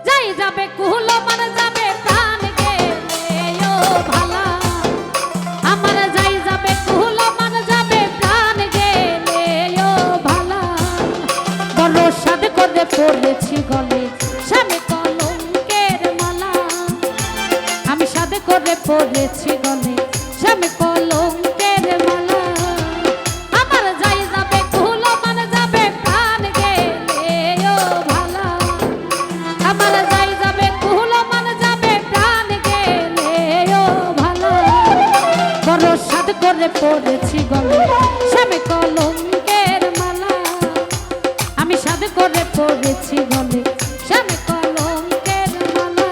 যাই যাবে কুহলো মান যাবে প্রাণ গেলে ও ভালা আমার যাই যাবে কুহলো মান যাবে প্রাণ গেলে ও ভালা বড় সাদ করে পড়েছি গলে স্বামী কলঙ্কের মালা আমি সাদ করে পড়েছি গলে স্বামী কলঙ্কের মালা আমার যাই যাবে কুহলো মান যাবে প্রাণ গেলে ও ভালা আমার যাই যাবে কুহলো মান যাবে প্রাণ গেলে ও ভালা বড় সাদ করে পড়েছি গলে স্বামী কলঙ্কের মালা আমি সাদ করে পড়েছি গলে স্বামী কলঙ্কের মালা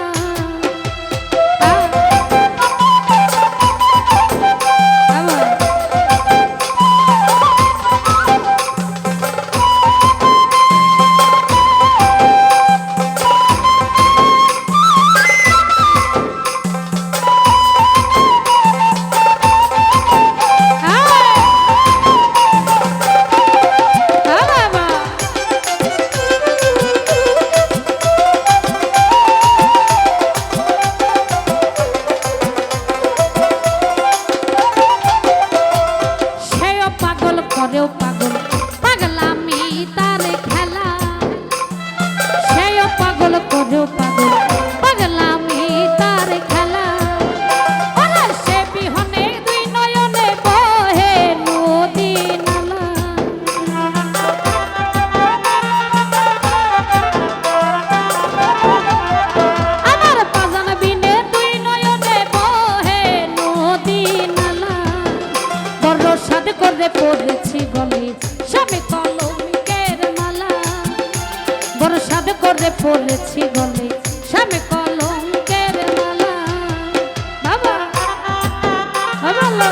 করেও পাগল পাগলামি তার খেলা সেও পাগল করেও পাগল পাগলামি তার খেলা ওরে সে বিহনে দুই নয়নে বহে নদী নালা আমার পাজান বিনে দুই নয়নে বহে নদী নালা বড় সাদ করে পড়েছি গলে স্বামী কলঙ্কের মালা বড় সাদ করে পড়েছি গলে স্বামী কলঙ্কের মালা বাবা বাবা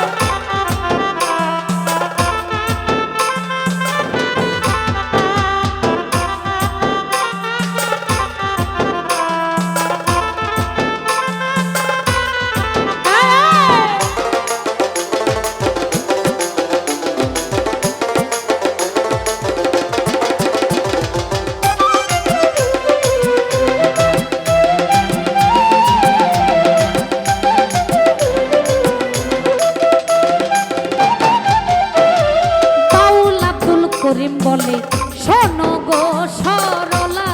করিম বলে শোনো গো সরলা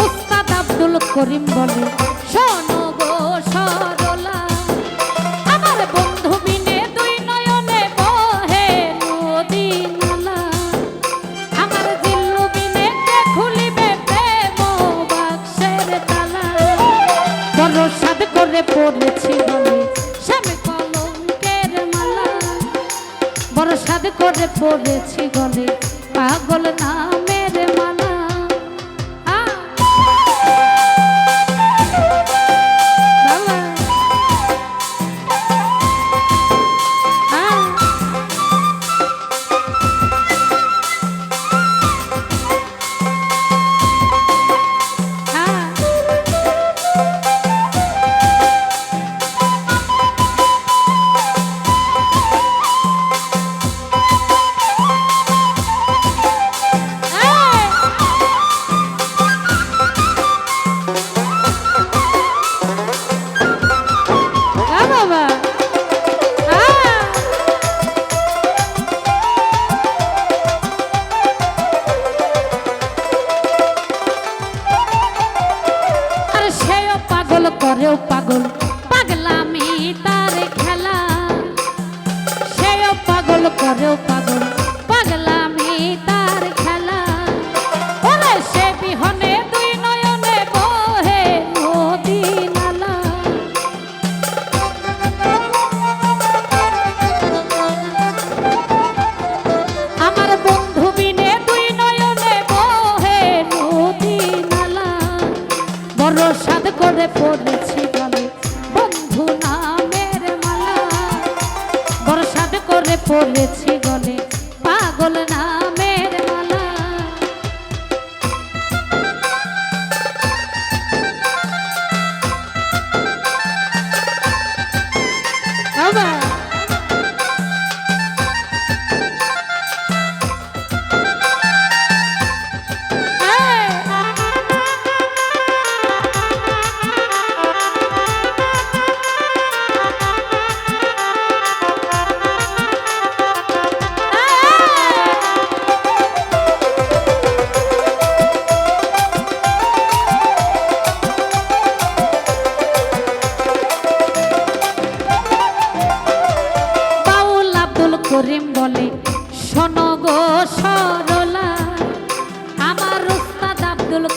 উস্তাদ আব্দুল করিম বলে শোনো গো সরলা আমার বন্ধু বিনে দুই নয়নে বহে নদী নালা আমার দিল্লু বিনে কে খুলিবে প্রেম বাক্সের তালা বড় সাদ করে পড়েছি বলে স্বামী কলঙ্কের মালা বড় সাদ করে পড়েছি গলে পাগল নামের মালা করেও পাগল পাগলামি তার খেলা সেও পাগল করেও পাগল পাগলামি তার খেলা ওরে সে বিহনে দুই নয়নে বহে নদী নালা আমার বন্ধু বিনে দুই নয়নে বহে নদী নালা বড় সাদ করে পড়েছি গলে বন্ধু নামের মালা বড় সাদ করে পড়েছি গলে পাগল নামের মালা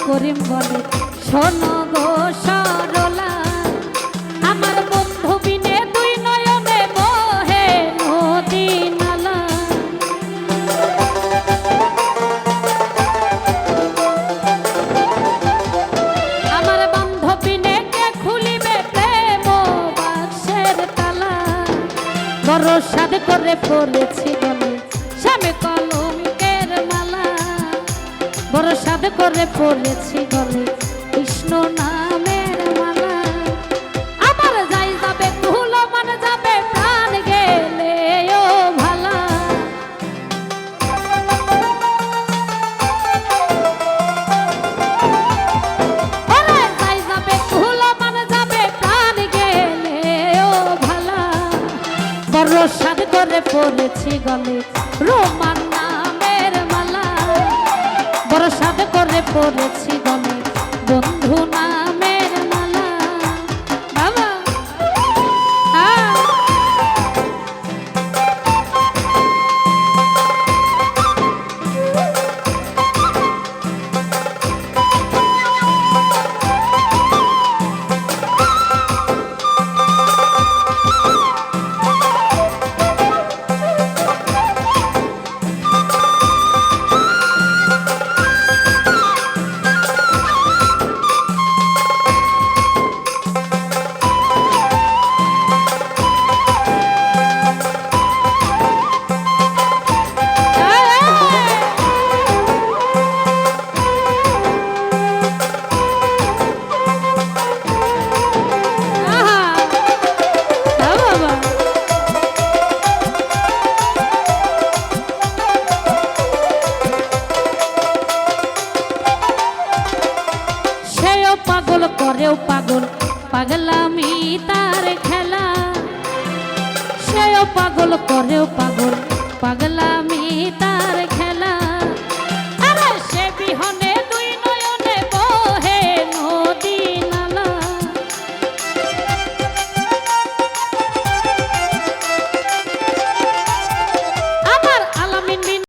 করিম বলে শোনো গো সরলা আমার বন্ধু বিনে দুই নয়নে বহে নদী নালা আমার বান্ধবীনে কে খুলিবে প্রেম বাক্সের তালা বড় সাধ করে পড়েছি গলে স্বামী কলঙ্কের মালা বড় সাধ করে পড়েছি গলে কৃষ্ণ নামের মালা আমার যাই যাবে ধুলো মান যাবে প্রাণ গেলে ও ভালা ওরে যাই যাবে ধুলো মান যাবে প্রাণ গেলে ও ভালা বড় সাধ করে পড়েছি গলে রোমান নামের মালা বড় সাধ করে পড়েছি গলে বন্ধু নামের মালা বাবা পাগল করেও পাগল পাগলামি তার খেলা সেও পাগল করেও পাগল পাগলামি তার